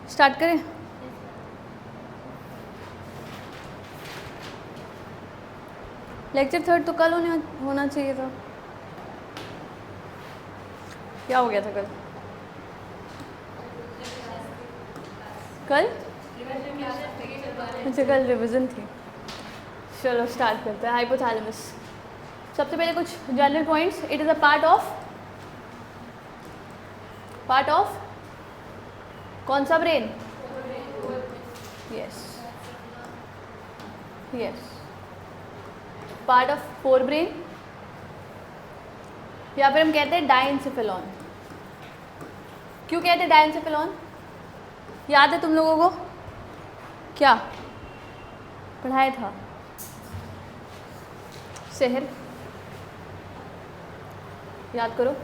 Start करें? Lecture 3 तो कल होना चाहिए था। क्या हो गया था कल? अच्छा, कल रिवीजन थी। चलो स्टार्ट करते हैं। हाइपोथैलेमस, सबसे पहले कुछ general points. It is a part of कौन सा brain? Yes, part of fore brain, या फिर हम कहते हैं डाइनसेफेलॉन। क्यों कहते हैं डाइनसेफेलॉन? याद है तुम लोगों को? क्या पढ़ाया था? शहर याद करो।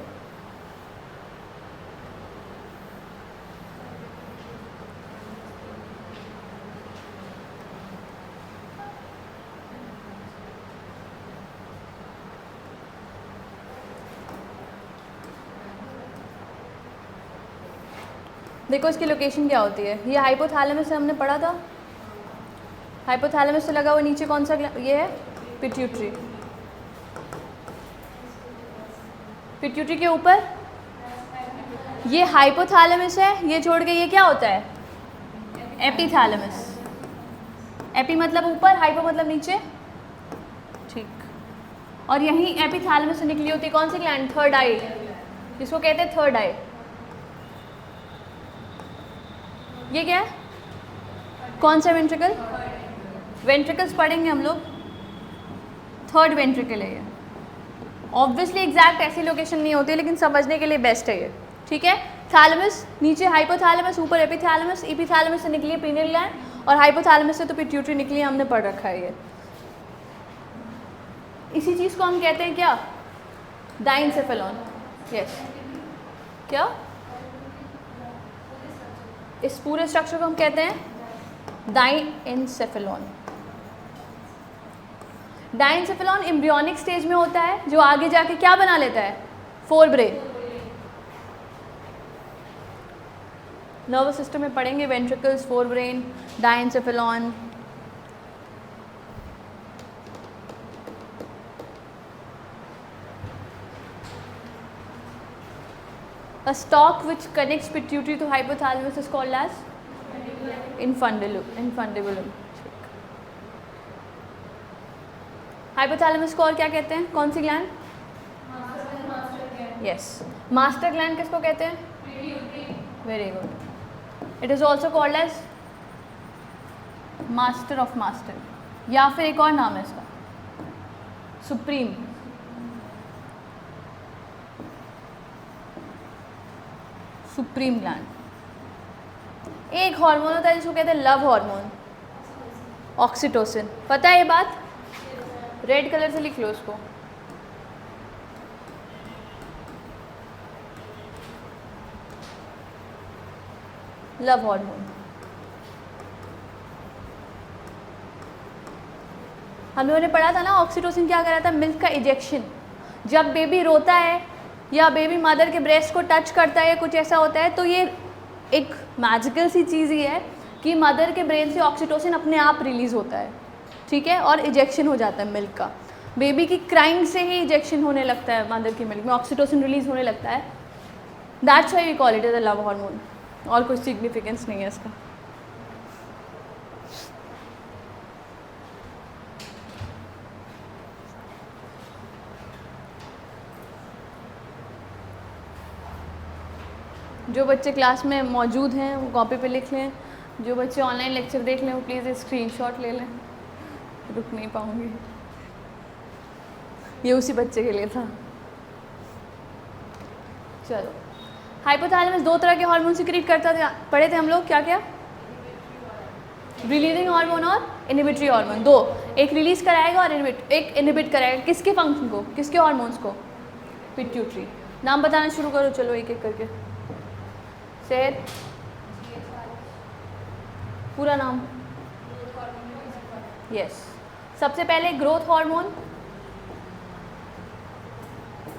देखो इसकी लोकेशन क्या होती है। ये हाइपोथैलेमस से हमने पढ़ा था। हाइपोथैलेमस से लगा हुआ नीचे कौन सा ये है? पिट्यूटरी। पिट्यूटरी के ऊपर ये हाइपोथैलेमस है। ये छोड़ के ये क्या होता है? एपिथैलेमस। एपी मतलब ऊपर, हाइपो मतलब नीचे, ठीक। और यहीं एपिथैलेमस से निकली होती है कौन सी ग्लैंड? थर्ड आई, जिसको कहते हैं थर्ड आई। ये क्या है? कौन सा वेंट्रिकल? वेंट्रिकल्स पढ़ेंगे हम लोग। थर्ड वेंट्रिकल है ये। ऑब्वियसली एग्जैक्ट ऐसी लोकेशन नहीं होती, लेकिन समझने के लिए बेस्ट है ये, ठीक है। थैलेमस नीचे, हाइपोथैलेमस ऊपर, एपिथैलेमस। एपिथैलेमस से निकली है पीनियल ग्लैंड, और हाइपोथैलेमस से तो पिट्यूटरी निकली है, हमने पढ़ रखा है ये। इसी चीज़ को हम कहते हैं क्या? डाइनसेफेलॉन। यस, क्या? इस पूरे स्ट्रक्चर को हम कहते हैं डाइनसेफेलॉन। डाइनसेफेलॉन एम्ब्रियोनिक स्टेज में होता है, जो आगे जाके क्या बना लेता है? Fore brain. नर्वस सिस्टम में पढ़ेंगे ventricles, fore brain, diencephalon. A stalk which connects pituitary to hypothalamus is called as infundibulum. Hypothalamus को और क्या कहते हैं? कौन सी ग्लैंड? यस, मास्टर ग्लैंड किसको कहते हैं? Very good. It is also called as master of master, या फिर एक और नाम है इसका, सुप्रीम। Supreme gland. एक हार्मोन होता है जिसको कहते हैं लव हार्मोन, ऑक्सीटोसिन। पता है ये बात? रेड कलर से लिख लो उसको। Love hormone. हम लोगों ने पढ़ा था ना, ऑक्सीटोसिन क्या कराता है? मिल्क का इजेक्शन। जब बेबी रोता है या बेबी मदर के ब्रेस्ट को टच करता है, कुछ ऐसा होता है, तो ये एक मैजिकल सी चीज़ ही है कि मदर के ब्रेन से ऑक्सीटोसिन अपने आप रिलीज़ होता है, ठीक है, और इजेक्शन हो जाता है मिल्क का। बेबी की क्राइंग से ही इजेक्शन होने लगता है, मदर की मिल्क में ऑक्सीटोसिन रिलीज़ होने लगता है। That's why we call it as a love hormone, और कुछ सिग्निफिकेंस नहीं है इसका। जो बच्चे क्लास में मौजूद हैं वो कॉपी पे लिख लें, जो बच्चे ऑनलाइन लेक्चर देख लें वो प्लीज़ स्क्रीनशॉट ले लें। रुक नहीं पाऊँगी, ये उसी बच्चे के लिए था। चलो, हाइपोथैलेमस दो तरह के हार्मोन सिक्रीट करता था, पढ़े थे हम लोग, क्या क्या? रिलीजिंग हार्मोन और इनहिबिटरी हार्मोन। दो, एक रिलीज कराएगा और एक इनहिबिट कराएगा। किसके फंक्शन को? किसके हार्मोन्स को? पिट्यूटरी। नाम बताना शुरू करो, चलो एक एक करके। सेहत, पूरा नाम? यस। सबसे पहले ग्रोथ हार्मोन,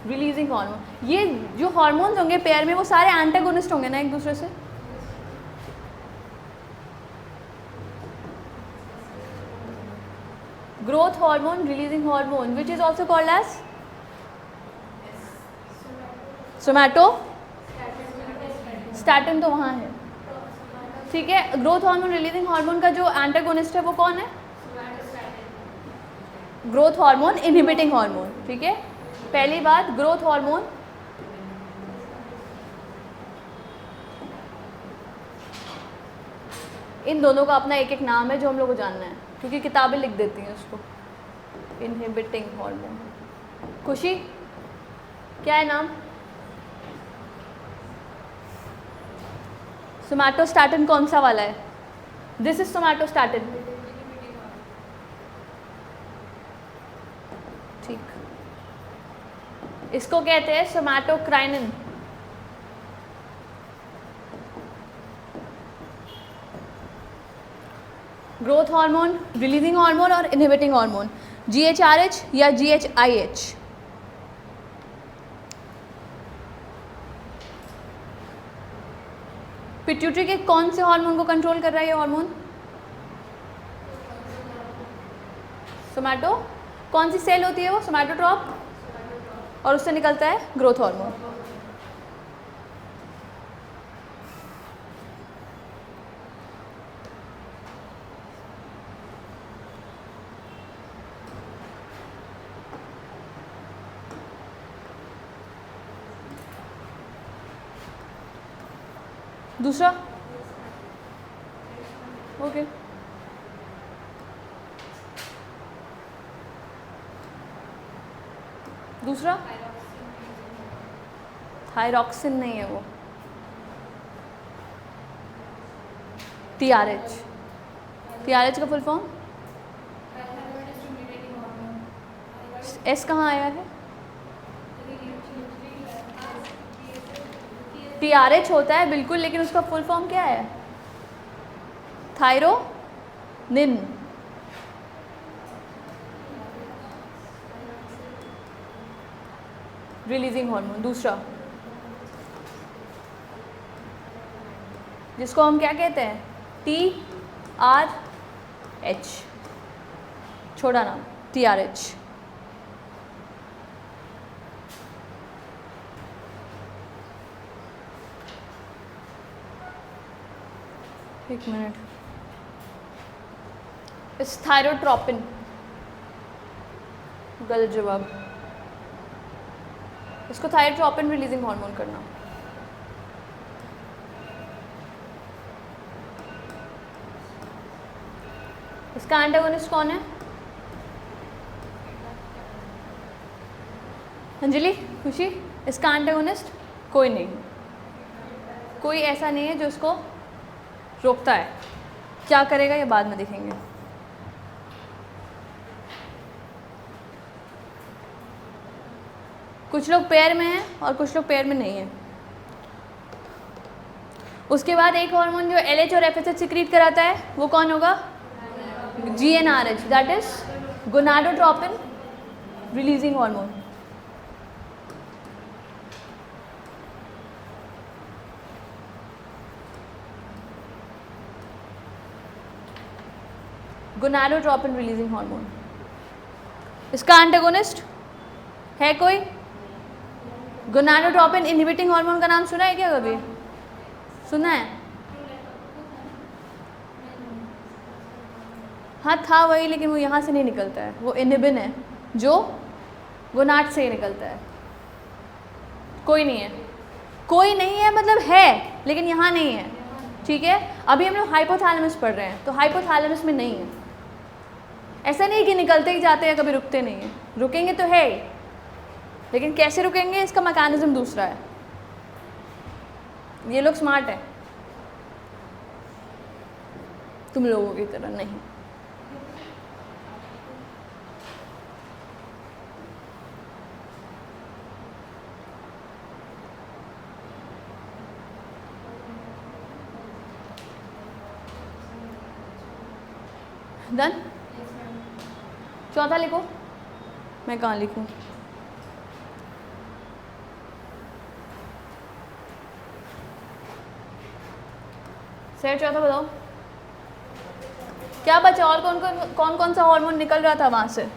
रिलीजिंग हार्मोन। ये जो हार्मोन्स होंगे पेयर में, वो सारे एंटागोनिस्ट होंगे ना एक दूसरे से? growth hormone releasing hormone which is also called as somatostatin तो वहाँ है, ठीक है। ग्रोथ हार्मोन रिलीजिंग हार्मोन का जो एंटागोनिस्ट है वो कौन है? ग्रोथ हार्मोन इनहिबिटिंग हार्मोन, ठीक है। पहली बात, ग्रोथ हार्मोन इन दोनों का अपना एक एक नाम है जो हम लोग को जानना है, क्योंकि किताबें लिख देती हैं उसको। इनहिबिटिंग हार्मोन, खुशी क्या है नाम? सोमैटोस्टैटिन कौन सा वाला है? दिस इज सोमैटोस्टैटिन, ठीक। इसको कहते हैं सोमैटोक्राइनिन। ग्रोथ हार्मोन, रिलीजिंग हार्मोन और इनहिबिटिंग हार्मोन, GHRH या GHIH। पिट्यूटरी के कौन से हार्मोन को कंट्रोल कर रहा है ये हार्मोन? सोमैटो, कौन सी सेल होती है वो? सोमैटोट्रॉप, और उससे निकलता है ग्रोथ हार्मोन। दूसरा, ओके। दूसरा थायरॉक्सिन नहीं है वो, TRH। TRH का फुल फॉर्म? S कहाँ आया है? TRH होता है बिल्कुल, लेकिन उसका फुल फॉर्म क्या है? थायरोनिन। Releasing hormone. दूसरा, जिसको हम क्या कहते हैं? TRH, छोड़ा नाम, TRH। एक मिनट, इस थायरोट्रोपिन, गलत जवाब। इसको थायरोट्रोपिन रिलीजिंग हार्मोन करना। इसका एंटागोनिस्ट कौन है? अंजलि, खुशी, इसका एंटागोनिस्ट कोई नहीं, कोई ऐसा नहीं है जो इसको रोकता है। क्या करेगा ये बाद में देखेंगे। कुछ लोग पेयर में हैं और कुछ लोग पेयर में नहीं हैं। उसके बाद एक हार्मोन जो LH और FSH सिक्रीट कराता है वो कौन होगा? GnRH, that is gonadotropin releasing hormone. Gonadotropin releasing hormone. इसका एंटागोनिस्ट है कोई? गोनाडोट्रोपिन इनहिबिटिंग हार्मोन का नाम सुना है क्या कभी? सुना है? हाँ था वही, लेकिन वो यहाँ से नहीं निकलता है, वो इनहिबिन है जो गोनाड से ही निकलता है। कोई नहीं है, कोई नहीं है मतलब है लेकिन यहाँ नहीं है, ठीक है। अभी हम लोग हाइपोथैलेमस पढ़ रहे हैं, तो हाइपोथैलेमस में नहीं है। ऐसा नहीं कि निकलते ही जाते हैं, कभी रुकते नहीं हैं, रुकेंगे तो है ही, लेकिन कैसे रुकेंगे इसका मैकेनिज्म दूसरा है। ये लोग स्मार्ट है, तुम लोगों की तरह नहीं। डन? चौथा लिखो। मैं कहाँ लिखूँ? सर चौथा बताओ। क्या बचा और कौन कौन सा हार्मोन निकल रहा था वहाँ से?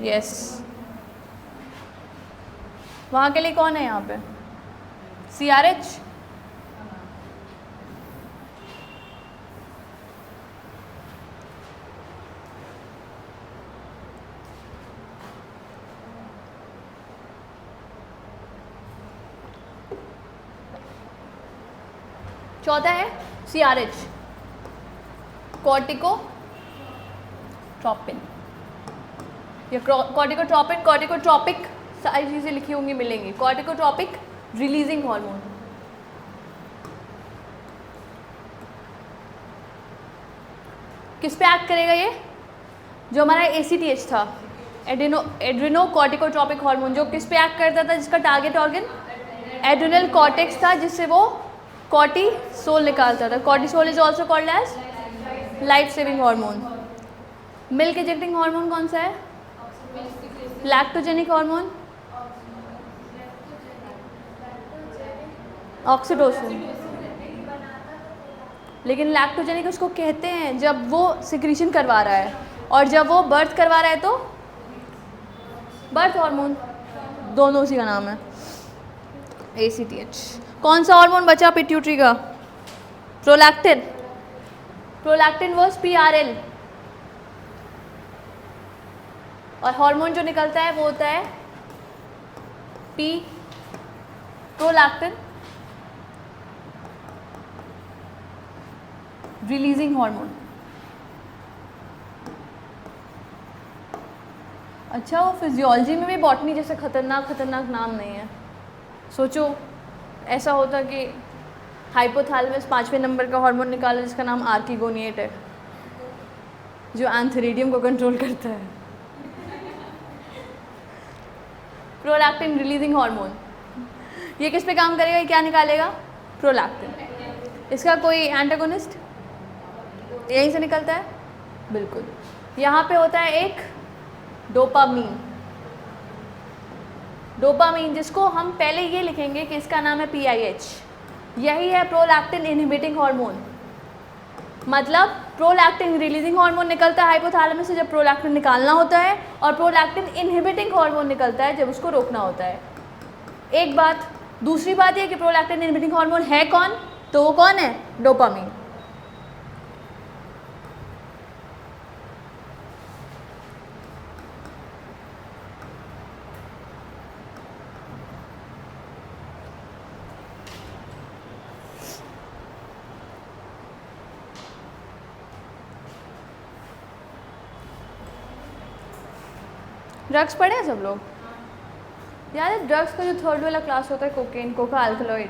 यस, वहाँ के लिए कौन है यहाँ पे? CRH। चौथा है CRH, कॉर्टिकोट्रोपिन। ये कॉर्टिकोट्रोपिन, कॉर्टिकोट्रोपिक सारी चीज़ें लिखी होंगी मिलेंगी। कॉर्टिकोट्रोपिक रिलीजिंग हार्मोन। किस पे एक्ट करेगा ये? जो हमारा ACTH था, एड्रिनो कॉर्टिकोट्रोपिक हार्मोन, जो किस पे एक्ट करता था, जिसका टारगेट ऑर्गन एड्रिनल कॉर्टेक्स था, जिससे वो कॉर्टिसोल निकालता था। Cortisol is also called as life saving hormone. Milk ejecting hormone कौन सा है? Lactogenic hormone, oxytocin. लेकिन लैक्टोजेनिक उसको कहते हैं जब वो सिक्रीशन करवा रहा है, और जब वो बर्थ करवा रहा है तो बर्थ हार्मोन, दोनों उसी का नाम है ACTH। कौन सा हार्मोन बचा पिट्यूटरी का? प्रोलैक्टिन। प्रोलैक्टिन वर्स PRL। और हार्मोन जो निकलता है वो होता है P, प्रोलैक्टिन रिलीजिंग हार्मोन। अच्छा, वो फिजियोलॉजी में भी बॉटनी जैसे खतरनाक नाम नहीं है। सोचो ऐसा होता कि हाइपोथैलेमस 5वें नंबर का हार्मोन निकाला जिसका नाम आर्किगोनिएट है, जो एंथेरिडियम को कंट्रोल करता है। प्रोलैक्टिन रिलीजिंग हार्मोन, ये किस पे काम करेगा? क्या निकालेगा? प्रोलैक्टिन। इसका कोई एंटागोनिस्ट यहीं से निकलता है? बिल्कुल। यहाँ पे होता है एक डोपामीन। डोपामीन जिसको हम पहले ये लिखेंगे कि इसका नाम है PIH। यही है प्रोलैक्टिन इनहिबिटिंग हार्मोन। मतलब प्रोलैक्टिन रिलीजिंग हार्मोन निकलता है हाइपोथैलेमस से जब प्रोलैक्टिन निकालना होता है, और प्रोलैक्टिन इनहिबिटिंग हार्मोन निकलता है जब उसको रोकना होता है। एक बात। दूसरी बात ये कि प्रोलैक्टिन इनहिबिटिंग हार्मोन है कौन? तो वो कौन है? डोपामीन। ड्रग्स पढ़े हैं सब लोग? यार ड्रग्स का जो थर्ड वाला क्लास होता है कोकेन, कोका अल्कलॉइड,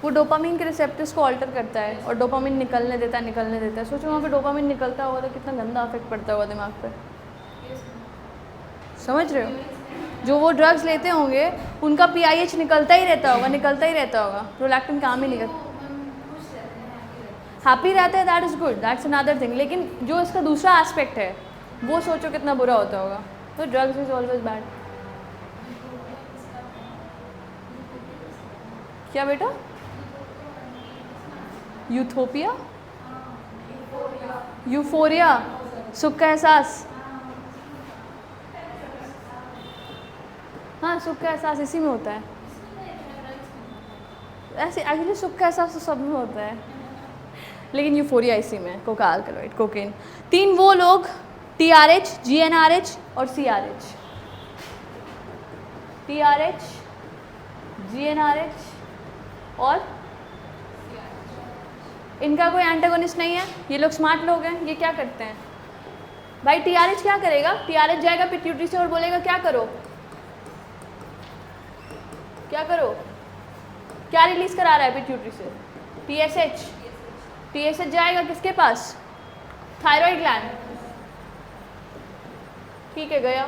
वो डोपामीन के रिसेप्टर्स को ऑल्टर करता है और डोपामीन निकलने देता है। सोचो वहाँ पे डोपामीन निकलता होगा तो कितना गंदा इफेक्ट पड़ता होगा दिमाग पर। समझ रहे हो? जो वो ड्रग्स लेते होंगे उनका PIH निकलता ही रहता होगा। प्रोलैक्टिन काम ही नहीं करता। हैप्पी रहता है, that is good, that's another thing. लेकिन जो इसका दूसरा एस्पेक्ट है वो सोचो कितना बुरा होता होगा। तो ड्रग्स इज ऑलवेज बैड। क्या बेटा? यूथोपिया, यूफोरिया, सुख का एहसास। हाँ, सुख का एहसास इसी में होता है। ऐसे एक्चुअली सुख का एहसास तो सब में होता है, लेकिन यूफोरिया इसी में। Coca alkaloid, cocaine. 3 वो लोग TRH, GnRH और CRH। TRH, GnRH और इनका कोई एंटागोनिस्ट नहीं है। ये लोग स्मार्ट लोग हैं। ये क्या करते हैं भाई? TRH क्या करेगा? TRH जाएगा पिट्यूटरी से और बोलेगा क्या करो, क्या रिलीज करा रहा है पिट्यूटरी से? TSH जाएगा किसके पास? Thyroid gland. ठीक है, गया।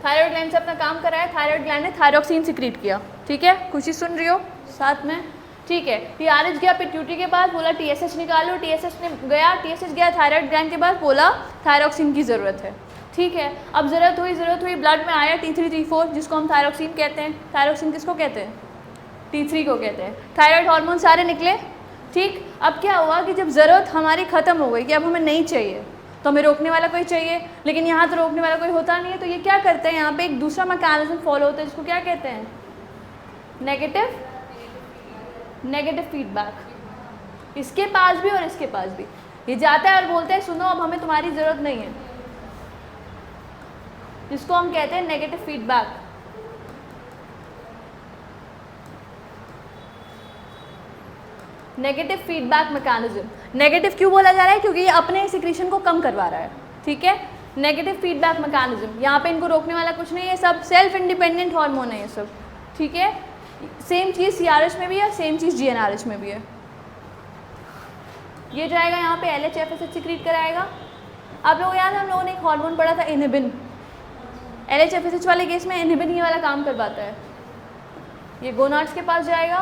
थायराइड ग्लैंड से अपना काम कराया। थायराइड ग्लैंड ने थायरोक्सिन सिक्रीट किया। ठीक है, खुशी सुन रही हो साथ में? ठीक है। TRH गया पिट्यूटरी के पास, बोला TSH निकालो। TSH गया थायराइड ग्लैंड के पास, बोला थायरोक्सिन की ज़रूरत है। ठीक है, अब ज़रूरत हुई, ब्लड में आया T3, T4 जिसको हम थायरोक्सिन कहते हैं। थायरोक्सिन किसको कहते हैं? T3 को कहते हैं। थायराइड हार्मोन सारे निकले, ठीक, अब क्या हुआ कि जब ज़रूरत हमारी ख़त्म हो गई कि अब हमें नहीं चाहिए, तो हमें रोकने वाला कोई चाहिए, लेकिन यहाँ तो रोकने वाला कोई होता नहीं है, तो ये क्या करते हैं, यहाँ पे एक दूसरा मैकेनिज्म फॉलो होता है जिसको क्या कहते हैं, नेगेटिव फीडबैक। इसके पास भी और इसके पास भी। ये जाता है और बोलते हैं सुनो अब हमें तुम्हारी ज़रूरत नहीं है, जिसको हम कहते हैं negative feedback. Negative feedback mechanism. Negative क्यों बोला जा रहा है, क्योंकि ये अपने सिक्रीशन को कम करवा रहा है, ठीक है। नेगेटिव फीडबैक मैकेनिज्म, यहाँ पे इनको रोकने वाला कुछ नहीं है, सब सेल्फ इंडिपेंडेंट हार्मोन है ये सब, ठीक है। सेम चीज़ CRH में भी है, सेम चीज़ GnRH में भी है। ये जाएगा यहाँ पे LHFSH सिक्रीट कराएगा। आप लोग याद है हम लोगों ने एक हार्मोन पढ़ा था इनहिबिन, LHFSH वाले केस में इनहिबिन ये वाला काम करवाता है। ये गोनाड्स के पास जाएगा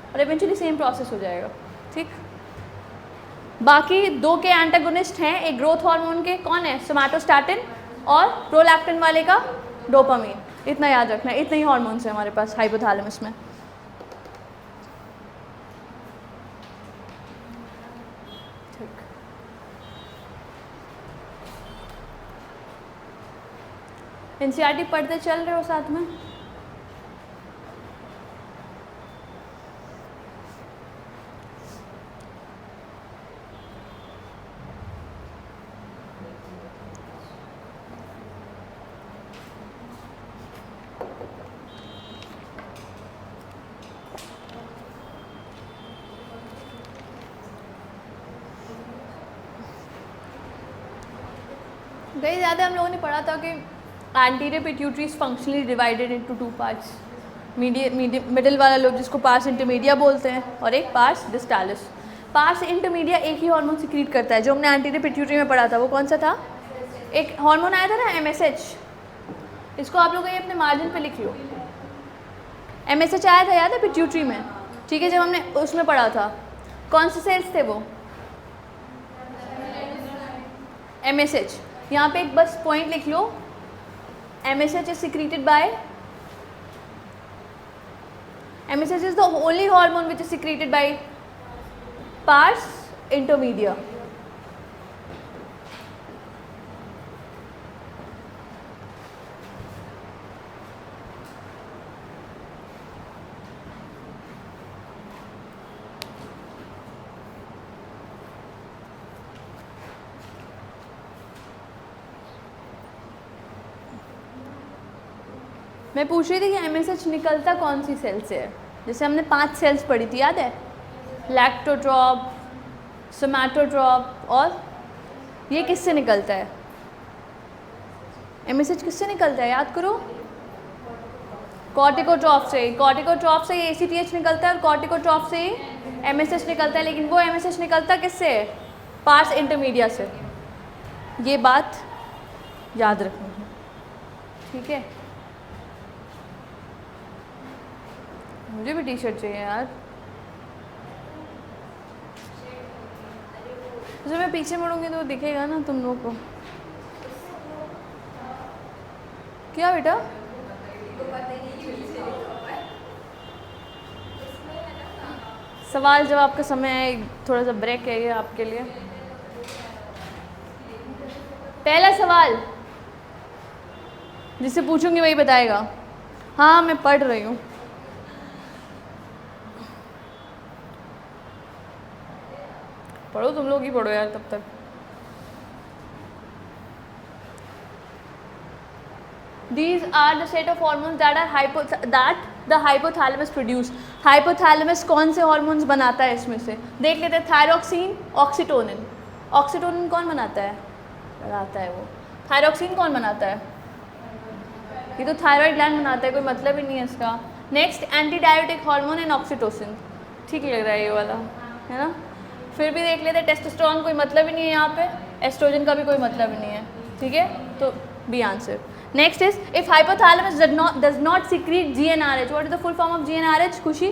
और इवेंचुअली सेम प्रोसेस हो जाएगा, ठीक। बाकी 2 के एंटागोनिस्ट हैं, एक ग्रोथ हार्मोन के कौन है, सोमैटोस्टैटिन, और प्रोलैक्टिन वाले का डोपामीन। इतना याद रखना है, इतने ही हार्मोन्स हैं हमारे पास हाइपोथैलेमस में। ठीक, NCERT पढ़ते चल रहे हो साथ में? गई ज़्यादा हम लोगों ने पढ़ा था कि anterior pituitary is functionally divided into 2 parts. Middle वाला लोग जिसको पार्स इंटरमीडिया बोलते हैं, और एक पार्स डिस्टालिस। पार्स इंटरमीडिया एक ही हार्मोन सिक्रीट करता है, जो हमने एंटीरियर पिट्यूटरी में पढ़ा था। वो कौन सा था? एक हार्मोन आया था ना MSH, इसको आप लोग ये अपने मार्जिन पे लिख लो। MSH आया था, याद है, पिट्यूटरी में, ठीक है, जब हमने उसमें पढ़ा था। कौन से सेल्स थे वो? MSH। यहाँ पे एक बस पॉइंट लिख लो, MSH is secreted by, MSH is the only hormone which is secreted by pars intermedia. मैं पूछ रही थी कि MSH निकलता कौन सी सेल से है। जैसे हमने 5 सेल्स पढ़ी थी, याद है, लैक्टोट्रॉप, सोमैटोट्रॉप, और ये किससे निकलता है? MSH किससे निकलता है, याद करो? कॉर्टिकोट्रॉप से। कॉर्टिकोट्रॉप से ये ACTH निकलता है और कॉर्टिकोट्रॉप से ये MSH निकलता है, लेकिन वो MSH निकलता किससे है? पार्स इंटरमीडिया से। ये बात याद रखनी है, ठीक है। मुझे भी टी-शर्ट चाहिए यार। जब मैं पीछे मुड़ूंगी तो दिखेगा ना तुम लोग को। क्या बेटा? सवाल जवाब का समय है, थोड़ा सा ब्रेक है ये आपके लिए। पहला सवाल जिससे पूछूंगी वही बताएगा। हाँ मैं पढ़ रही हूँ। पढ़ो, तुम लोग ही पढ़ो यार तब तक। These are the set of hormones that the hypothalamus produce. Hypothalamus कौन से hormones बनाता है इसमें से? देख लेते हैं, थायरोक्सिन, ऑक्सीटोनिन। ऑक्सीटोनिन कौन बनाता है? बनाता है वो। थायरोक्सिन कौन बनाता है? ये तो थायराइड ग्लैंड बनाता है, कोई मतलब ही नहीं है इसका। Next, anti diabetic hormone and oxytocin. ठीक लग रहा है ये वाला, है ना। फिर भी देख लेते हैं, टेस्टोस्टेरोन कोई मतलब ही नहीं है यहाँ पे, एस्ट्रोजन का भी कोई मतलब ही नहीं है, ठीक है। तो B answer. Next is, if hypothalamus does not secrete GnRH, what is the full form of GnRH? Khushi?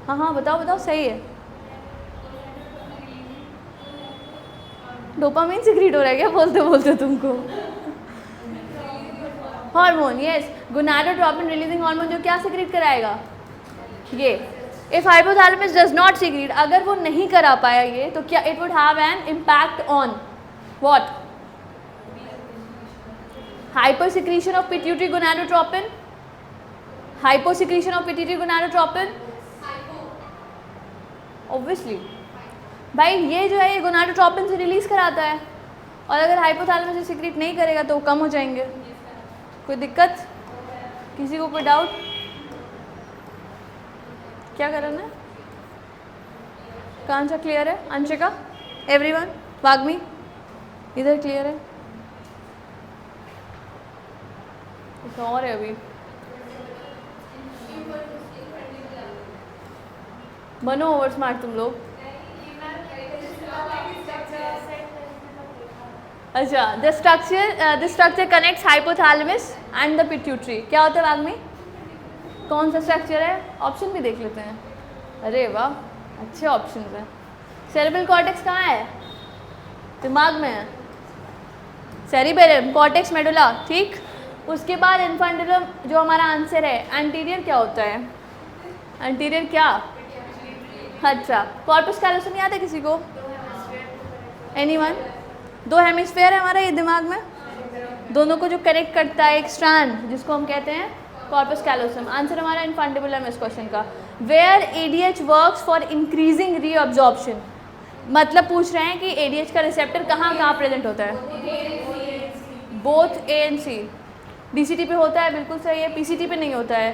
हाँ हाँ बताओ बताओ, सही है। डोपामिन सिक्रीट हो रहा है क्या बोलते बोलते तुमको? Hormone, yes, gonadotropin releasing hormone, जो क्या सिक्रीट कराएगा? ये if hypothalamus does not secret, अगर वो नहीं करा पाया ये, तो क्या it would have an impact on what? Hyper secretion of pituitary gonadotropin, hypo secretion of pituitary gonadotropin, obviously भाई ये जो है ये गोनाडोट्रोपिन से रिलीज कराता है, और अगर हाइपोथैलेमस से सीक्रेट नहीं करेगा तो वो कम हो जाएंगे। कोई दिक्कत? किसी को कोई डाउट? क्या करना है? कौन सा क्लियर है? अंशिका, एवरीवन, वाग्मी, इधर क्लियर है? कुछ और है अभी? बनो ओवर स्मार्ट तुम लोग। अच्छा, the structure connects hypothalamus and the pituitary. क्या होता है वाग्मी? कौन सा स्ट्रक्चर है? ऑप्शन भी देख लेते हैं। अरे वाह, अच्छे ऑप्शंस हैं। सेरेब्रल कॉर्टेक्स कहाँ है? दिमाग में है। सेरिबेलम, कॉर्टेक्स, मेडुला, ठीक। उसके बाद इन्फेंटुलम जो हमारा आंसर है। एंटीरियर क्या होता है? एंटीरियर क्या? अच्छा, कॉर्पस कैलोसम नहीं आता किसी को? एनीवन? 2 हेमिस्फेयर है हमारा ये दिमाग में, दोनों को जो कनेक्ट करता है एक स्ट्रैंड, जिसको हम कहते हैं कॉर्पस कैलोसम। आंसर हमारा इन्फेंटिबुलम इस क्वेश्चन का। Where ADH works for increasing reabsorption, मतलब पूछ रहे हैं कि एडीएच का रिसेप्टर कहाँ कहाँ प्रेजेंट होता है? Both A and C. DCT पे होता है, बिल्कुल सही है। पीसीटी पे नहीं होता है,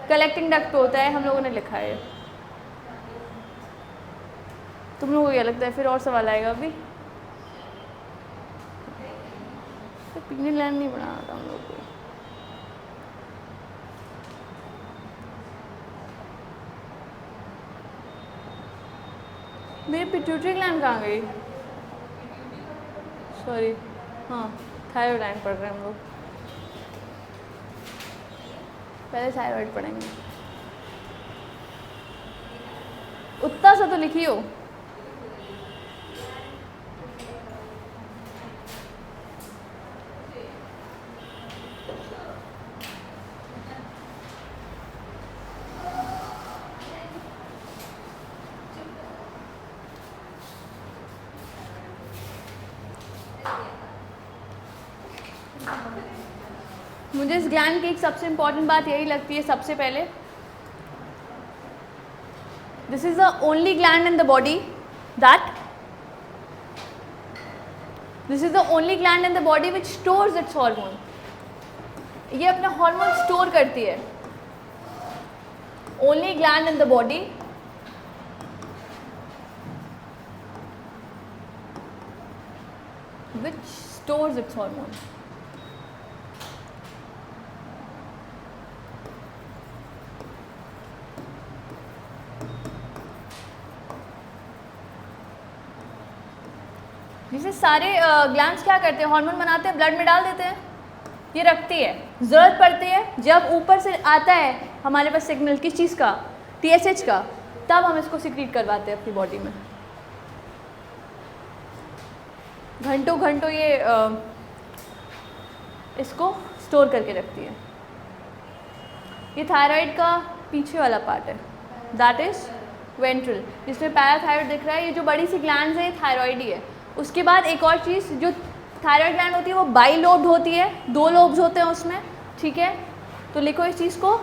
कलेक्टिंग डक्ट पे होता है, हम लोगों ने लिखा है। तुम लोगों को क्या लगता है? फिर और सवाल आएगा अभी। तो पीने लैंड नहीं बनाना था हम लोग को। मेरी पिट्यूटरी ग्लैंड कहाँ गई? सॉरी, हाँ, थायराइड पढ़ रहे हैं हम लोग। पहले थायराइड पढ़ेंगे। उतना सा तो लिखियो। मुझे इस ग्लैंड की एक सबसे इम्पॉर्टेंट बात यही लगती है सबसे पहले, this is the only gland in the body that which stores its hormone. ये अपना हार्मोन स्टोर करती है। Only gland in the body which stores its hormone. जिसे सारे ग्लैंड्स क्या करते हैं? हार्मोन बनाते हैं, ब्लड में डाल देते हैं, ये रखती है। ज़रूरत पड़ती है जब ऊपर से आता है हमारे पास सिग्नल, किस चीज़ का? टीएसएच का, तब हम इसको सिक्रीट करवाते हैं अपनी बॉडी में। घंटों घंटों ये इसको स्टोर करके रखती है। ये थायराइड का पीछे वाला पार्ट है, दैट इज वेंट्रल, जिसमें पैराथायराइड दिख रहा है। ये जो बड़ी सी ग्लैंड्स है ये थायराइड ही है। उसके बाद एक और चीज़, जो थायराइड ग्लैंड होती है वो बाई लोब्ड होती है, 2 लोब्स होते हैं उसमें, ठीक है। तो लिखो इस चीज़ को,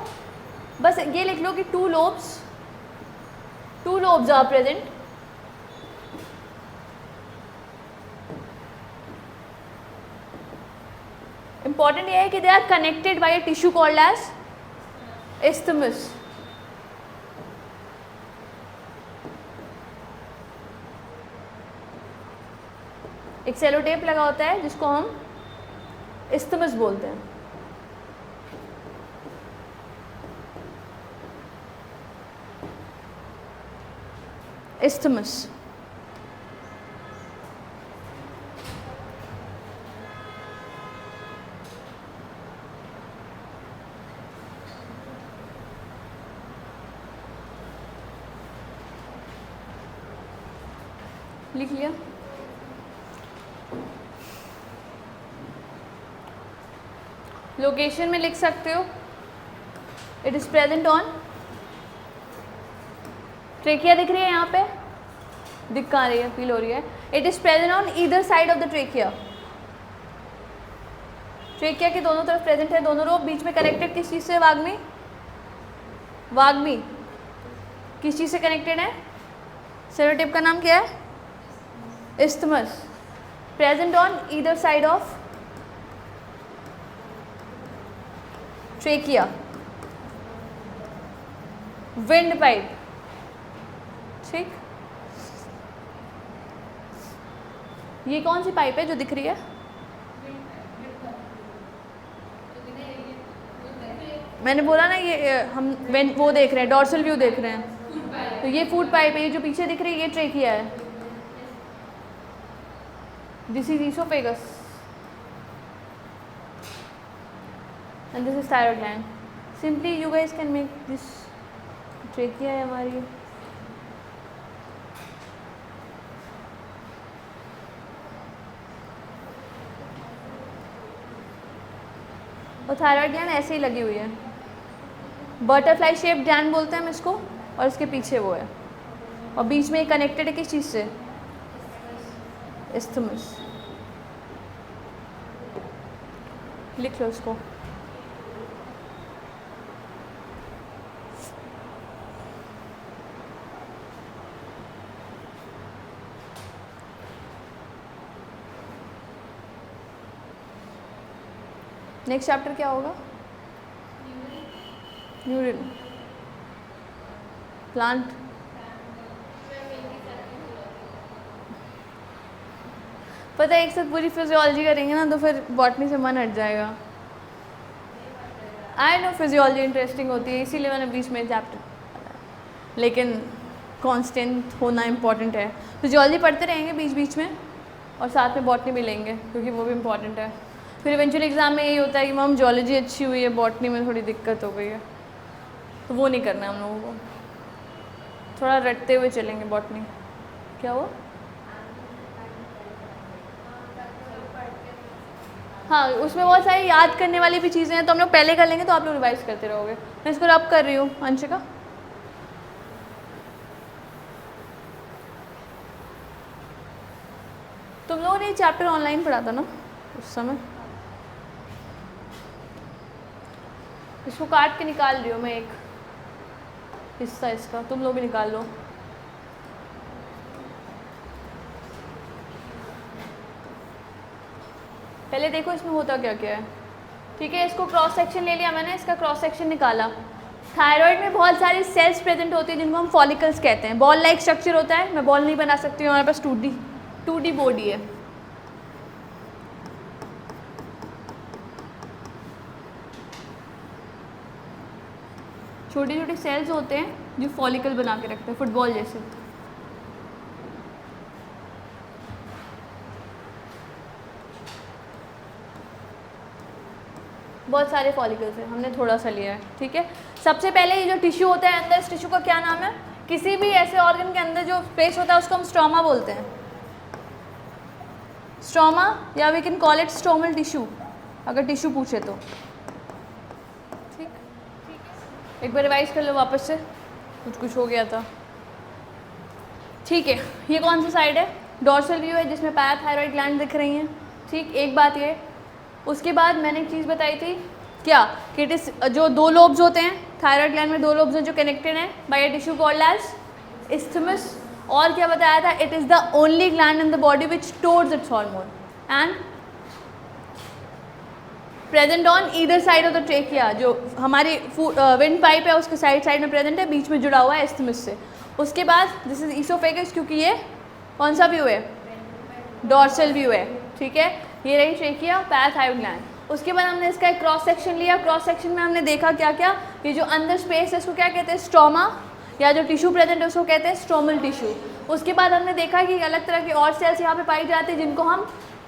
बस ये लिख लो कि 2 लोब्स आर प्रेजेंट। इंपॉर्टेंट ये है कि they are connected by a tissue called as isthmus। एक सेलो टेप लगा होता है जिसको हम isthmus बोलते हैं। isthmus। लिख लिया? लोकेशन में लिख सकते हो, it is present on trachea दिख रही है यहाँ पे, दिख कहाँ रही है, फील हो रही है। It is present on either side of the trachea. Trachea के दोनों तरफ प्रेजेंट है, दोनों लोब बीच में कनेक्टेड किस चीज़ से, वाग्मी, वाग्मी किस चीज़ से कनेक्टेड है, सेरोटिप का नाम क्या है, isthmus, present on either side of trachea. Wind pipe, ठीक, ये कौन सी पाइप है जो दिख रही है, मैंने बोला ना ये हम वो देख रहे हैं, डॉर्सल व्यू देख रहे हैं, तो ये फूड पाइप है, ये जो पीछे दिख रही है ये ट्रेकिया है, this is oesophagus and this is thyroid gland. Simply you guys can make this, trachea है हमारी, और थायराइड ग्लैंड ऐसे ही लगी हुई है, बटरफ्लाई शेप ग्लैंड बोलते हैं हम इसको, और इसके पीछे वो है, और बीच में कनेक्टेड है किस चीज़ से, इस्थमस। लिख लो इसको। नेक्स्ट चैप्टर क्या होगा, न्यूरल प्लांट, पता है एक साथ पूरी फिजियोलॉजी करेंगे ना तो फिर बॉटनी से मन हट जाएगा। आई नो फिजियोलॉजी इंटरेस्टिंग होती है, इसीलिए मैंने बीच में चैप्टर, लेकिन कांस्टेंट होना इम्पॉर्टेंट है। फिजियोलॉजी पढ़ते रहेंगे बीच बीच में और साथ में बॉटनी भी लेंगे क्योंकि वो भी इम्पॉर्टेंट है। फिर इवेंचुअली एग्जाम में यही होता है कि मैम जियोलॉजी अच्छी हुई है, बॉटनी में थोड़ी दिक्कत हो गई है, तो वो नहीं करना है हम लोगों को, थोड़ा रटते हुए चलेंगे बॉटनी। क्या हुआ? हाँ, उसमें बहुत सारी याद करने वाली भी चीज़ें हैं, तो हम लोग पहले कर लेंगे तो आप लोग रिवाइज करते रहोगे। मैं इसको रब कर रही हूँ अंशिका। तुम लोगों ने ये चैप्टर ऑनलाइन पढ़ा था ना उस समय? इसको काट के निकाल रही हूँ मैं, एक हिस्सा इसका, तुम लोग भी निकाल लो। पहले देखो इसमें होता क्या क्या है, ठीक है। इसको क्रॉस सेक्शन ले लिया मैंने, इसका क्रॉस सेक्शन निकाला। थायराइड में बहुत सारी सेल्स प्रेजेंट होती है जिनको हम फॉलिकल्स कहते हैं। बॉल लाइक स्ट्रक्चर होता है, मैं बॉल नहीं बना सकती हूँ, हमारे पास 2D बॉडी है। छोटी छोटी सेल्स होते हैं जो फॉलिकल बना के रखते हैं, फुटबॉल जैसे। बहुत सारे फॉलिकल्स हैं, हमने थोड़ा सा लिया है, ठीक है। सबसे पहले ये जो टिश्यू होता है अंदर, इस टिश्यू का क्या नाम है? किसी भी ऐसे ऑर्गन के अंदर जो स्पेस होता है उसको हम स्ट्रोमा बोलते हैं। स्ट्रोमा, या we can call it stromal tissue अगर टिश्यू पूछे तो, ठीक। एक बार रिवाइज कर लो वापस से, कुछ हो गया था, ठीक है। ये कौन सी साइड है? डॉर्सल व्यू है जिसमें पैराथायरॉइड ग्लैंड दिख रही हैं, ठीक। एक बात ये, उसके बाद मैंने एक चीज़ बताई थी क्या, कि इट इज जो 2 लोब्स होते हैं थायराइड ग्लैंड में, 2 लोब्स हैं जो कनेक्टेड हैं by a tissue called as isthmus. और क्या बताया था? It is the only gland in the body which stores its hormone and present on either side of the trachea. जो हमारी विंड पाइप है उसके साइड में प्रेजेंट है, बीच में जुड़ा हुआ है इस्थमस से। उसके बाद दिस इज ईसोफेगस, क्योंकि ये कौन सा व्यू है? डॉर्सल व्यू है, ठीक है। ये रही ट्रेकिया, पैराथायरॉइड ग्लैंड। उसके बाद हमने इसका एक क्रॉस सेक्शन लिया। क्रॉस सेक्शन में हमने देखा क्या क्या, ये जो अंदर स्पेस है इसको क्या कहते हैं? स्ट्रोमा, या जो टिश्यू प्रेजेंट है उसको कहते हैं स्ट्रोमल टिश्यू। उसके बाद हमने देखा कि अलग तरह की और सेल्स यहाँ पे पाई जाती है जिनको हम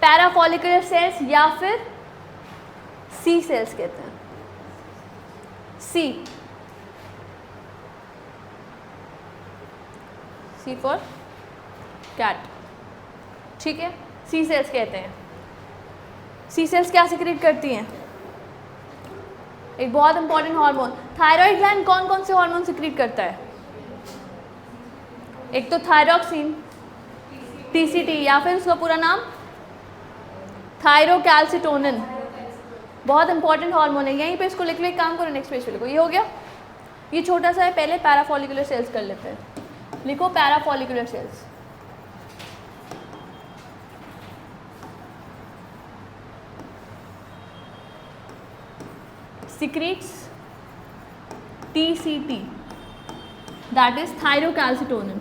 पैराफॉलिकुलर सेल्स या फिर सी सेल्स कहते हैं। सी फॉर कैट, ठीक है। सी सेल्स कहते हैं। सी सेल्स क्या सिक्रीट करती हैं? एक बहुत इंपॉर्टेंट हार्मोन। थायराइड ग्लैंड कौन कौन से हार्मोन सिक्रीट करता है? एक तो थायरॉक्सिन, TCT, या फिर उसका पूरा नाम थायरोकैल्सिटोनिन, बहुत इंपॉर्टेंट हार्मोन है। यहीं पे इसको लिख लो, एक काम करो नेक्स्ट पेज पे लिखो। ये हो गया, ये छोटा सा है, पहले पैराफॉलिकुलर सेल्स कर लेते हैं। लिखो parafollicular cells. secretes TCT, that is thyrocalcitonin.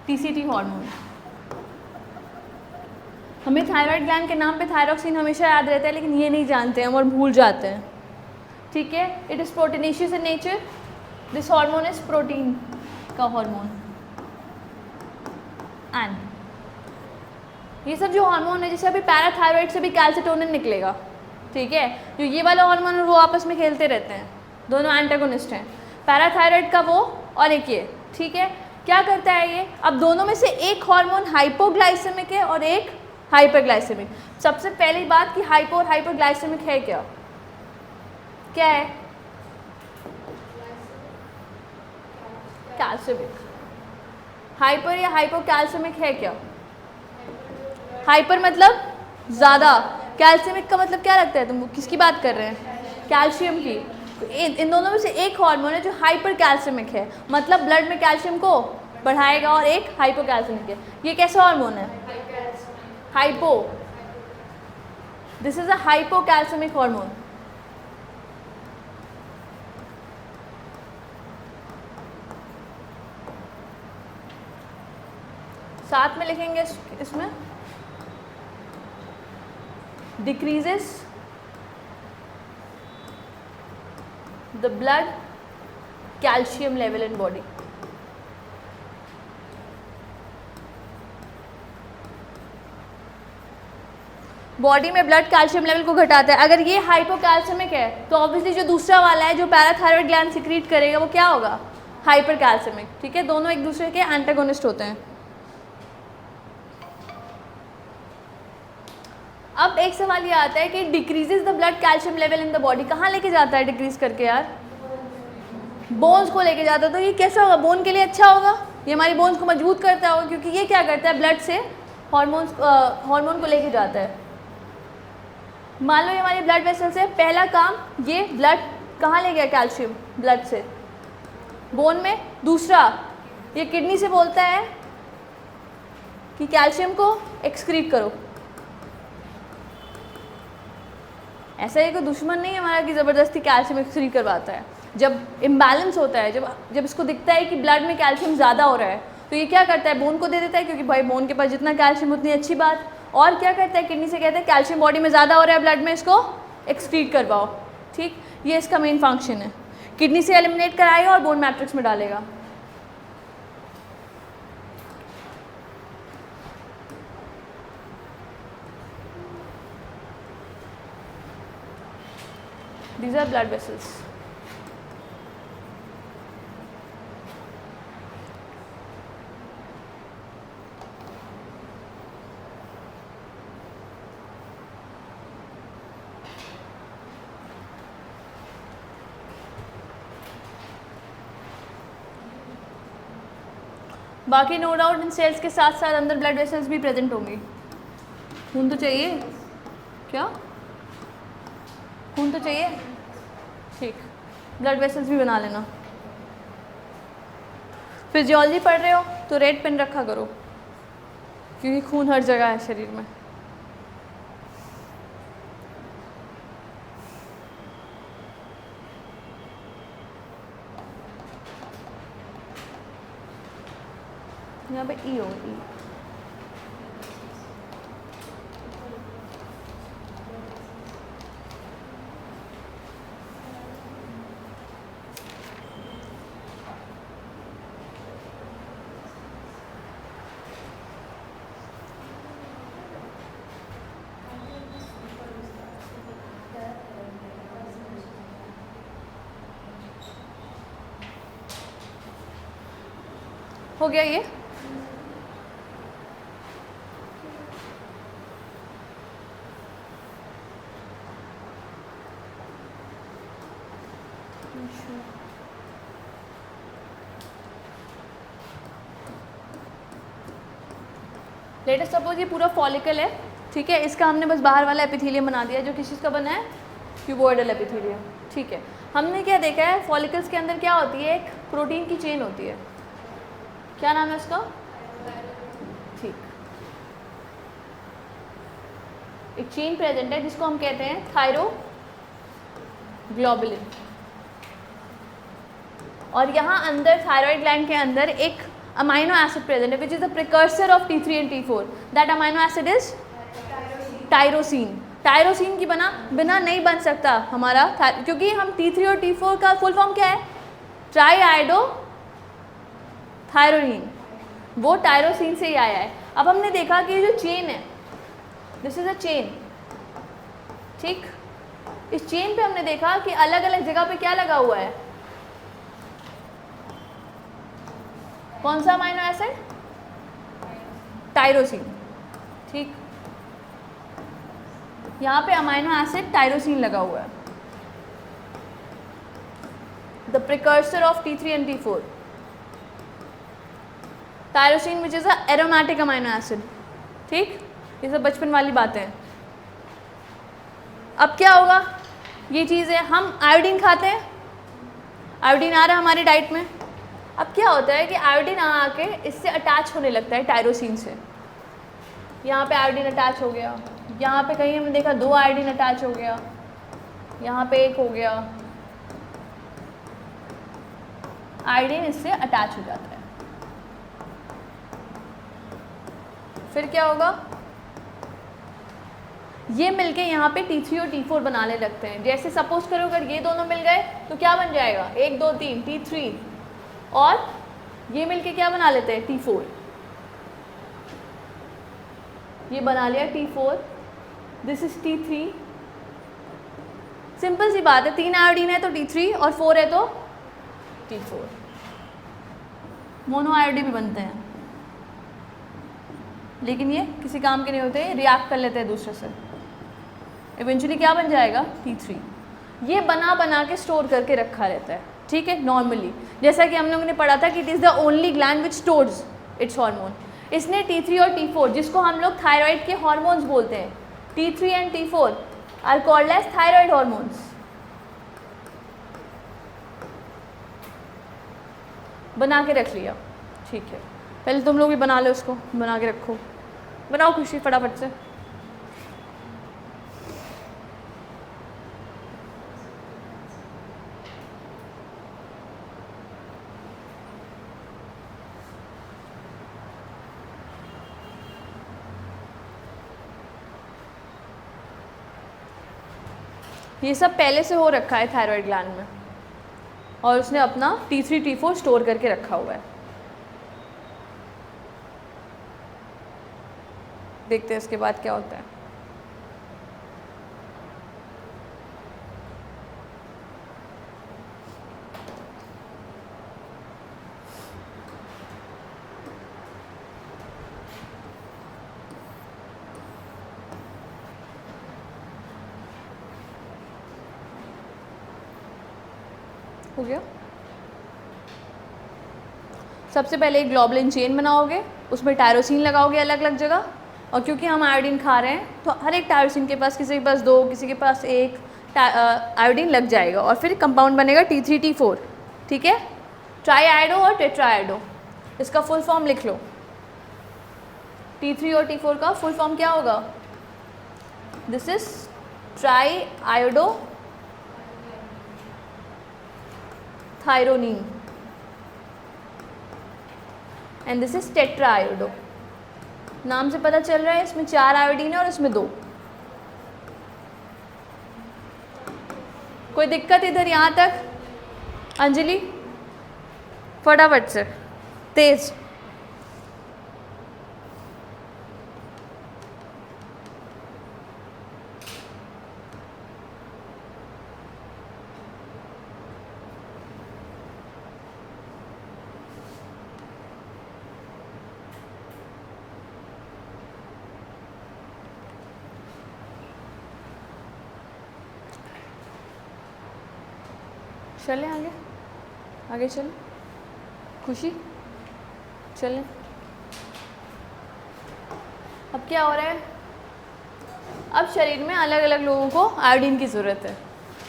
TCT hormone. हमें थायराइड ग्लैंड के नाम पे थायरॉक्सिन हमेशा याद रहता है, लेकिन ये नहीं जानते हम और भूल जाते हैं। ठीक है, it is proteinaceous in nature. This hormone is protein का हार्मोन। एंड ये सब जो हार्मोन है, जैसे अभी पैराथायरॉइड से भी कैल्सिटोनिन निकलेगा, ठीक है, जो ये वाला हार्मोन है वो आपस में खेलते रहते हैं, दोनों एंटागोनिस्ट हैं, पैराथायरॉइड का वो और एक ये। ठीक है, क्या करता है ये, अब दोनों में से एक हार्मोन हाइपोग्लाइसेमिक है और एक हाइपरग्लाइसेमिक। सबसे पहली बात कि हाइपो और हाइपरग्लाइसेमिक है क्या, क्या है? कैल्सिमिक। हाइपर या हाइपोकैल्सिमिक है क्या? हाइपर मतलब ज़्यादा, कैल्सियमिक का मतलब क्या लगता है, तुम किसकी बात कर रहे हैं? कैल्शियम की। तो इन दोनों में से एक हार्मोन है जो हाइपर कैल्सियमिक है, मतलब ब्लड में कैल्शियम को बढ़ाएगा, और एक हाइपोकैल्सियमिक है। ये कैसा हार्मोन है? Hypo. This is a hypocalcemic hormone. साथ में लिखेंगे इसमें decreases the blood calcium level in body। Body में ब्लड कैल्शियम लेवल को घटाता है। अगर ये हाइपोकैल्सियमिक है तो ऑब्वियसली जो दूसरा वाला है जो पैराथायरॉइड ग्लैंड सिक्रीट करेगा वो क्या होगा? हाइपरकैल्सियमिक। ठीक है, दोनों एक दूसरे के एंटागोनिस्ट होते हैं। अब एक सवाल ये आता है कि decreases the blood calcium level in the body, कहाँ लेके जाता है डिक्रीज करके यार? बोन्स को लेके जाता है। तो ये कैसा होगा? बोन के लिए अच्छा होगा, ये हमारी बोन्स को मजबूत करता होगा, क्योंकि ये क्या करता है, ब्लड से हार्मोन को लेके जाता है। मान लो ये हमारी ब्लड वेसल से, पहला काम ये ब्लड कहाँ ले गया कैल्शियम, ब्लड से बोन में। दूसरा ये किडनी से बोलता है कि कैल्शियम को एक्सक्रीट करो। ऐसा ही कोई दुश्मन नहीं है हमारा कि ज़बरदस्ती कैल्शियम एक्सक्रीट करवाता है। जब इम्बैलेंस होता है, जब इसको दिखता है कि ब्लड में कैल्शियम ज़्यादा हो रहा है, तो ये क्या करता है, बोन को दे देता है, क्योंकि भाई बोन के पास जितना कैल्शियम उतनी अच्छी बात। और क्या करता है, किडनी से कहता है कैल्शियम बॉडी में ज़्यादा हो रहा है ब्लड में, इसको एक्सक्रीट करवाओ। ठीक, ये इसका मेन फंक्शन है। किडनी से एलिमिनेट कराएगा और बोन मैट्रिक्स में डालेगा। These are blood vessels. बाकी नो डाउट इन सेल्स के साथ साथ अंदर ब्लड वेसल्स भी प्रेजेंट होंगी। खून तो चाहिए, क्या खून तो चाहिए? ठीक, ब्लड वेसल्स भी बना लेना। फिजियोलॉजी पढ़ रहे हो तो रेड पेन रखा करो, क्योंकि खून हर जगह है शरीर में। यहाँ पे ई हो, ई हो गया ये। लेटेस्ट सपोज ये पूरा फॉलिकल है, ठीक है, इसका हमने बस बाहर वाला एपिथेलियम बना दिया जो किस चीज़ का बना है, क्यूबॉइडल एपिथेलियम, ठीक है। हमने क्या देखा है, फॉलिकल्स के अंदर क्या होती है, एक प्रोटीन की चेन होती है, क्या नाम है उसका, ठीक, एक चेन प्रेजेंट है जिसको हम कहते हैं थायरोग्लोबुलिन। और यहाँ अंदर थायराइड ग्लैंड के अंदर एक अमाइनो एसिड प्रेजेंट है which is the precursor of T3 and T4। That amino acid is tyrosine. Tyrosine की बिना नहीं बन सकता हमारा, क्योंकि हम T3 और T4 का फुल फॉर्म क्या है, ट्राई आयोडो थायरोनिन, वो टायरोसिन से ही आया है। अब हमने देखा कि ये जो चेन है, दिस इज अ चेन, ठीक, इस चेन पे हमने देखा कि अलग अलग जगह पे क्या लगा हुआ है, कौन सा अमाइनो एसिड, टायरोसिन, ठीक, यहाँ पे अमाइनो एसिड टायरोसिन लगा हुआ है, the precursor of T3 and T4, tyrosine which is a aromatic amino acid, ठीक, ये सब बचपन वाली बातें हैं। अब क्या होगा, ये चीज़ है, हम आयोडीन खाते हैं, आयोडीन आ रहा है हमारी डाइट में। अब क्या होता है कि आयोडीन आके इससे अटैच होने लगता है टायरोसिन से, यहाँ पे आयोडीन अटैच हो गया, यहाँ पे कहीं हमने देखा 2 आयोडीन अटैच हो गया, यहाँ पे 1 हो गया, आयोडीन इससे अटैच हो जाता है। फिर क्या होगा, ये मिलके यहाँ पे T3 और T4 बनाने लगते हैं। जैसे सपोज करो अगर ये दोनों मिल गए तो क्या बन जाएगा, 1 2 3 T3, और ये मिलके क्या बना लेते हैं, T4, ये बना लिया T4, this is T3। Simple सी बात है, 3 आयोडीन है तो T3 और 4 है तो T4। मोनो आयोडीन भी बनते हैं लेकिन ये किसी काम के नहीं होते, रिएक्ट कर लेते हैं दूसरे से, इवेंचुअली क्या बन जाएगा, T3। ये बना के स्टोर करके रखा रहता है, ठीक है, नॉर्मली, जैसा कि हम लोगों ने पढ़ा था कि it is the only gland which stores its hormone. इसने T3 और T4, जिसको हम लोग थायराइड के हार्मोन्स बोलते हैं, T3 and T4 are called as thyroid hormones, बना के रख लिया, ठीक है। पहले तुम लोग भी बना लो, उसको बना के रखो, बनाओ खुशी फटाफट से। ये सब पहले से हो रखा है थायराइड ग्लैंड में, और उसने अपना T3 T4 स्टोर करके रखा हुआ है। देखते हैं इसके बाद क्या होता है। हो गया, सबसे पहले एक ग्लोबुलिन चेन बनाओगे, उसमें टायरोसिन लगाओगे अलग अलग जगह, और क्योंकि हम आयोडीन खा रहे हैं तो हर एक टायरोसिन के पास, किसी के पास 2, किसी के पास 1 आयोडीन लग जाएगा, और फिर कंपाउंड बनेगा T3 T4, ठीक है, ट्राई आयोडो और टेट्रा आयोडो। इसका फुल फॉर्म लिख लो, T3 और T4 का फुल फॉर्म क्या होगा, this is triiodothyronine and this is tetraiodo. नाम से पता चल रहा है इसमें 4 आयोडीन है और इसमें 2। कोई दिक्कत इधर यहाँ तक, अंजलि फटाफट से तेज। चलें आगे, आगे चलें। खुशी चलें। अब क्या हो रहा है, अब शरीर में अलग अलग लोगों को आयोडीन की ज़रूरत है।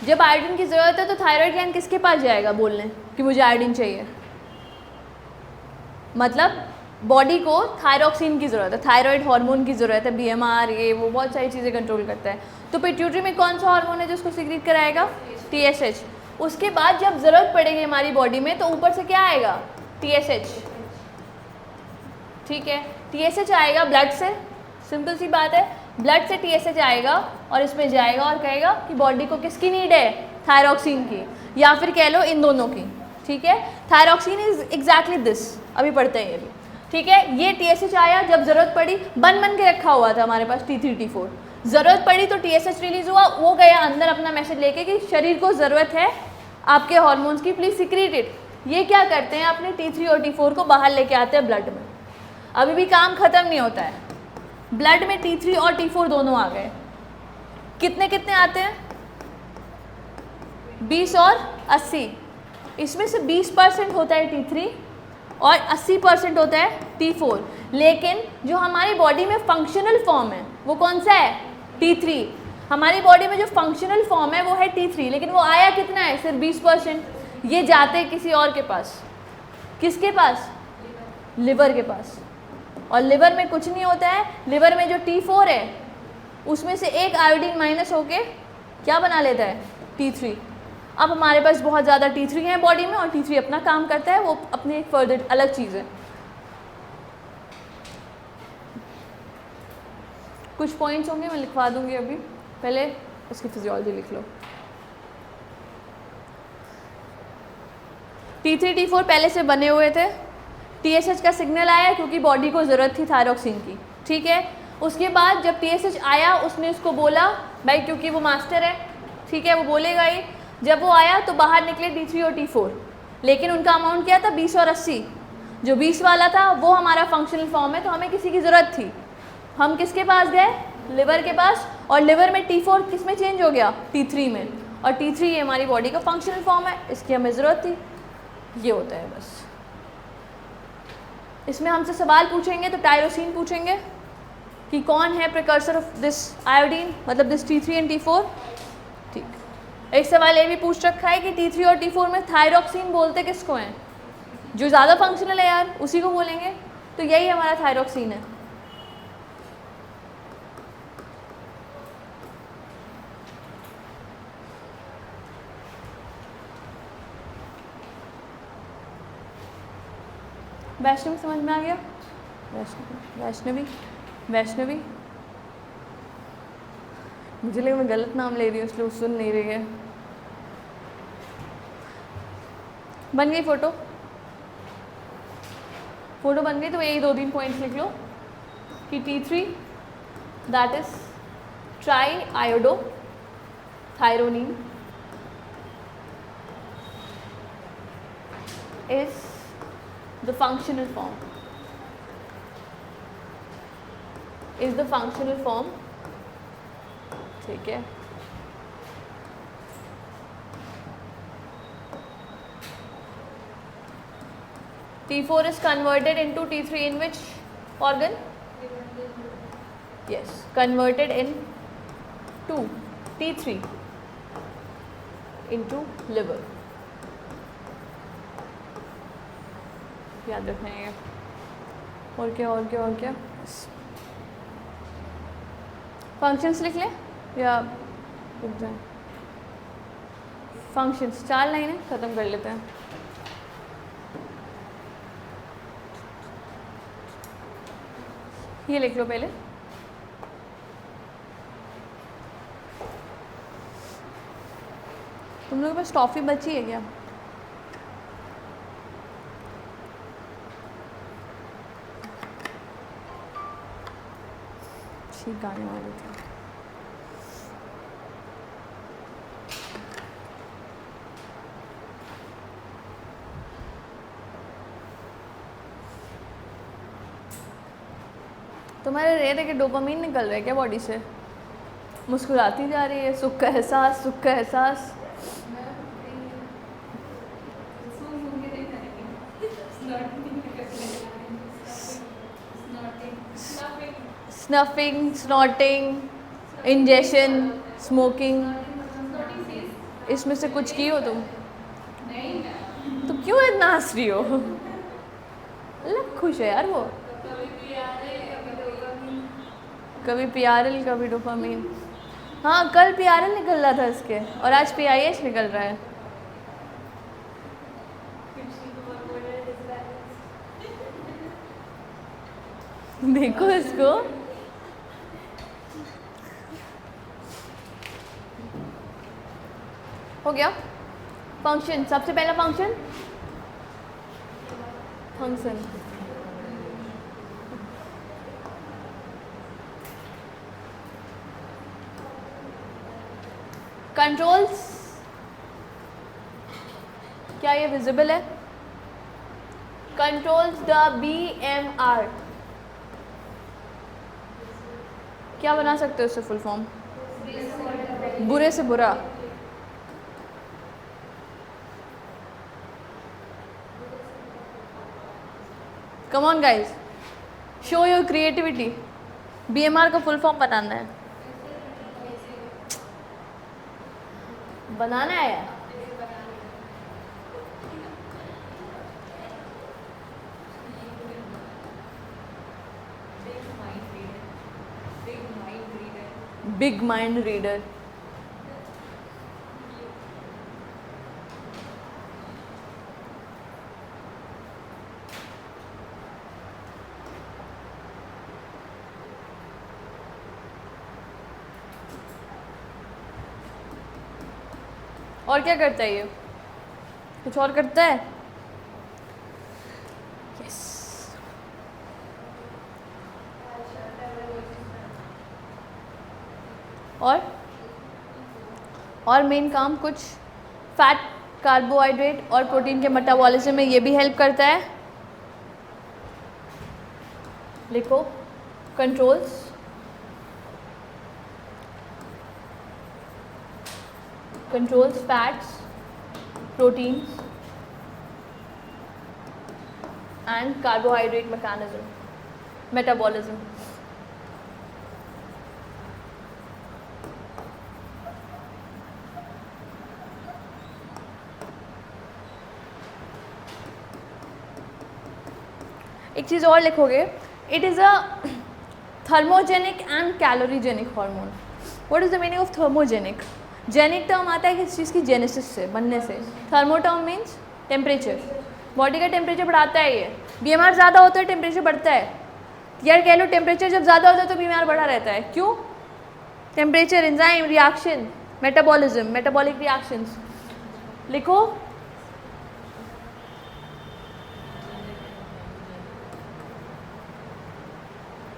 जब आयोडीन की ज़रूरत है तो थायराइड ग्लैंड किसके पास जाएगा बोलने कि मुझे आयोडीन चाहिए? मतलब बॉडी को थायरॉक्सिन की ज़रूरत है, थायराइड हार्मोन की ज़रूरत है, बीएमआर ये वो बहुत सारी चीज़ें कंट्रोल करता है। तो पिट्यूटरी में कौन सा हार्मोन है जो उसको सीक्रेट कराएगा? टीएसएच। उसके बाद जब ज़रूरत पड़ेगी हमारी बॉडी में तो ऊपर से क्या आएगा? टीएसएच। ठीक है, टीएसएच आएगा ब्लड से, सिंपल सी बात है, ब्लड से टीएसएच आएगा और इसमें जाएगा और कहेगा कि बॉडी को किसकी नीड है? थायरॉक्सिन की, या फिर कह लो इन दोनों की। ठीक है, थायरॉक्सिन इज एग्जैक्टली दिस, अभी पढ़ते हैं ये भी। ठीक है, ये टीएसएच आया जब ज़रूरत पड़ी, बन के रखा हुआ था हमारे पास T3 T4, ज़रूरत पड़ी तो टीएसएच रिलीज़ हुआ, वो गया अंदर अपना मैसेज लेके कि शरीर को ज़रूरत है आपके हार्मोन्स की, प्लीज़ सीक्रेट इट। ये क्या करते हैं, अपने T3 और T4 को बाहर लेके आते हैं ब्लड में। अभी भी काम ख़त्म नहीं होता है, ब्लड में T3 और T4 दोनों आ गए। कितने कितने आते हैं? 20 और 80। इसमें से 20% होता है T3 और 80% होता है T4। लेकिन जो हमारी बॉडी में फंक्शनल फॉर्म है वो कौन सा है? T3। हमारी बॉडी में जो फंक्शनल फॉर्म है वो है T3, लेकिन वो आया कितना है? सिर्फ 20%। ये जाते हैं किसी और के पास। किसके पास? लिवर के पास। और लिवर में कुछ नहीं होता है, लिवर में जो T4 है उसमें से एक आयोडीन माइनस होके क्या बना लेता है? T3। अब हमारे पास बहुत ज़्यादा T3 है बॉडी में और T3 अपना काम करता है, वो अपनी एक फर्दर अलग चीज़ है। कुछ पॉइंट्स होंगे मैं लिखवा दूंगी अभी, पहले उसकी फिजियोलॉजी लिख लो। T3 T4 पहले से बने हुए थे, TSH का सिग्नल आया क्योंकि बॉडी को ज़रूरत थी थायरॉक्सिन की। ठीक है, उसके बाद जब TSH आया उसने उसको बोला भाई, क्योंकि वो मास्टर है, ठीक है, वो बोलेगा ही। जब वो आया तो बाहर निकले T3 और T4, लेकिन उनका अमाउंट क्या था? 20 और 80। जो 20 वाला था वो हमारा फंक्शनल फॉर्म है, तो हमें किसी की ज़रूरत थी, हम किसके पास गए? लिवर के पास। और लिवर में T4 किस में चेंज हो गया? T3 में। और T3 ये हमारी बॉडी का फंक्शनल फॉर्म है, इसकी हमें ज़रूरत थी। ये होता है बस। इसमें हमसे सवाल पूछेंगे तो टायरोसिन पूछेंगे कि कौन है प्रिकर्सर ऑफ दिस आयोडीन, मतलब दिस T3 एंड T4। ठीक, एक सवाल ये भी पूछ रखा है कि T3 और T4 में थायरॉक्सिन बोलते किसको हैं? जो ज़्यादा फंक्शनल है यार उसी को बोलेंगे, तो यही हमारा थायरॉक्सिन है। वैष्णवी समझ में आ गया? वैष्णवी वैष्णवी मुझे लगा मैं गलत नाम ले रही हूँ इसलिए सुन नहीं रही है। बन गई फोटो? फोटो बन गई तो यही 2-3 पॉइंट्स लिख लो कि T3 that is triiodothyronine is the functional form, is the functional form। ठीक है, T4 is converted into T3 in which organ? Yes, converted into T3 into liver। याद रखना है। और क्या और क्या और क्या? फंक्शंस लिख लें या रुक जाए? फंक्शंस 4 लाइनें ख़त्म कर लेते हैं। ये लिख लो पहले। तुम लोगों के पास टॉफ़ी बची है क्या? गाने वाले थे। तुम्हारे रेत है कि डोपामीन निकल रहा है क्या बॉडी से? मुस्कुराती जा रही है, सुख का एहसास, सुख का एहसास। स्नफिंग, स्नॉटिंग, इंजेक्शन, स्मोकिंग, इसमें से कुछ की हो तुम? तो क्यों इतना हंस रही हो? अलग खुश है यार वो। कभी पीआरएल कभी डोपामीन। हाँ, कल पीआरएल निकल रहा था इसके और आज पीआईएच निकल रहा है। देखो इसको। हो गया फंक्शन। सबसे पहला फंक्शन कंट्रोल्स। क्या ये विजिबल है? Controls the BMR। क्या बना सकते हो इससे फुल फॉर्म? बुरे से बुरा। Come on guys, show your creativity. BMR का फुल फॉर्म बताना है। बनाना है यार। Big mind reader. और क्या करता है ये? कुछ और करता है? यस। और मेन काम कुछ फैट, कार्बोहाइड्रेट और प्रोटीन के मेटाबॉलिज्म में ये भी हेल्प करता है। लिखो controls fats, proteins and carbohydrate metabolism. एक चीज़ और लिखोगे, it is a thermogenic and calorigenic hormone. What is the meaning of thermogenic? Genic term आता है किस चीज़ की? जेनेसिस से, बनने से। Thermo term means temperature, body का टेम्परेचर बढ़ाता है ये। BMR ज़्यादा होता है टेम्परेचर बढ़ता है। यार कह लो टेम्परेचर जब ज़्यादा होता है तो BMR बढ़ा रहता है। क्यों? Temperature, enzyme reaction, metabolism, metabolic reactions. लिखो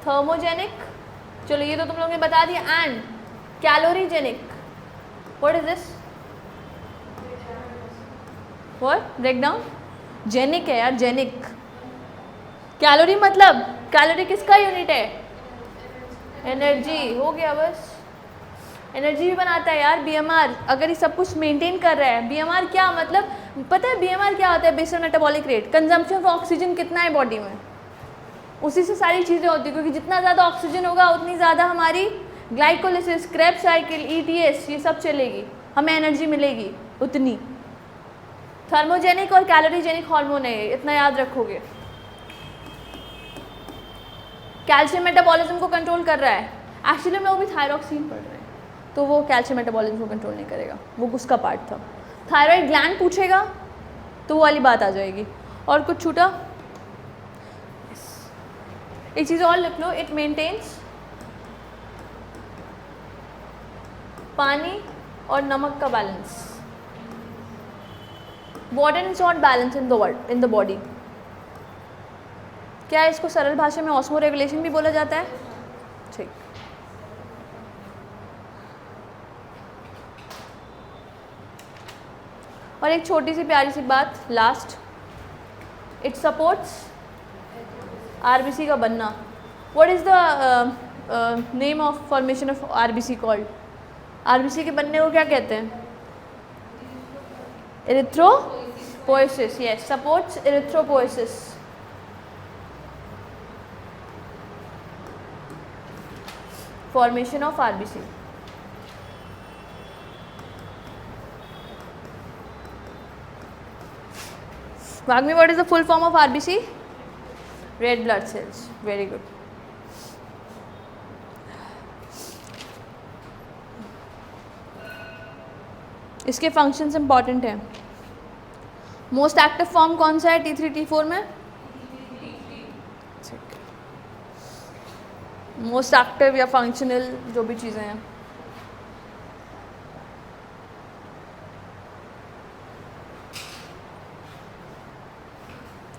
थर्मोजेनिक, चलो ये तो तुम लोगों ने बता दिया। And calorigenic, what is this? What? Break down. Genic है यार, जेनिक। कैलोरी मतलब, कैलोरी किसका यूनिट है? एनर्जी। हो गया बस। एनर्जी भी बनाता है यार BMR, अगर ये सब कुछ मेंटेन कर रहा है। BMR क्या मतलब पता है? BMR क्या होता है? Basal metabolic rate, consumption of oxygen कितना है बॉडी में, उसी से सारी चीज़ें होती है। क्योंकि जितना ज़्यादा ऑक्सीजन होगा उतनी ज़्यादा हमारी ग्लाइकोलिसिस, क्रेब्स साइकिल, ETS ये सब चलेगी, हमें एनर्जी मिलेगी उतनी। थर्मोजेनिक और कैलोरीजेनिक हार्मोन है, इतना याद रखोगे। कैल्शियम मेटाबॉलिज्म को कंट्रोल कर रहा है। एक्चुअली में वो भी थायरॉक्सिन पढ़ रहे हैं, तो वो कैल्शियम मेटाबॉलिज्म को कंट्रोल नहीं करेगा, वो उसका पार्ट था। थायराइड ग्लैंड पूछेगा तो वो वाली बात आ जाएगी। और कुछ छूटा? एक चीज़ और लिख लो, इट मेंटेन्स पानी और नमक का balance. Water and salt balance in the body. क्या इसको सरल भाषा में ऑस्मो रेगुलेशन भी बोला जाता है? ठीक। और एक छोटी सी प्यारी सी बात लास्ट, इट सपोर्ट्स RBC का बनना। What is the name of formation of RBC called? RBC के बनने को क्या कहते हैं? Erythropoiesis. Yes, supports erythropoiesis. Formation of RBC. Vagmi, what is the full form of RBC? Red blood cells. Very good. इसके functions important हैं। Most active form कौन सा है T3 T4 में? मोस्ट एक्टिव या फंक्शनल जो भी चीज़ें हैं।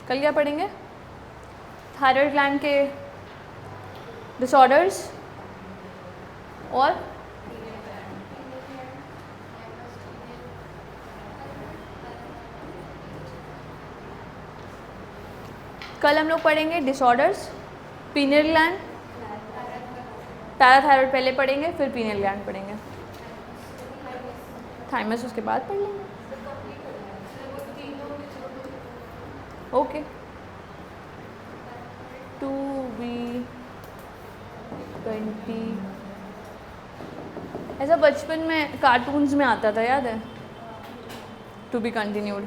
कल क्या पढ़ेंगे? थायराइड ग्लैंड के डिसऑर्डर्स और कल हम लोग पढ़ेंगे डिसऑर्डर्स, पीनियल ग्लैंड, पैराथायराइड पहले पढ़ेंगे, फिर पीनियल ग्लैंड पढ़ेंगे, थाइमस उसके बाद पढ़ लेंगे। ओके 2B20 ऐसा बचपन में कार्टून्स में आता था, याद है? To be continued.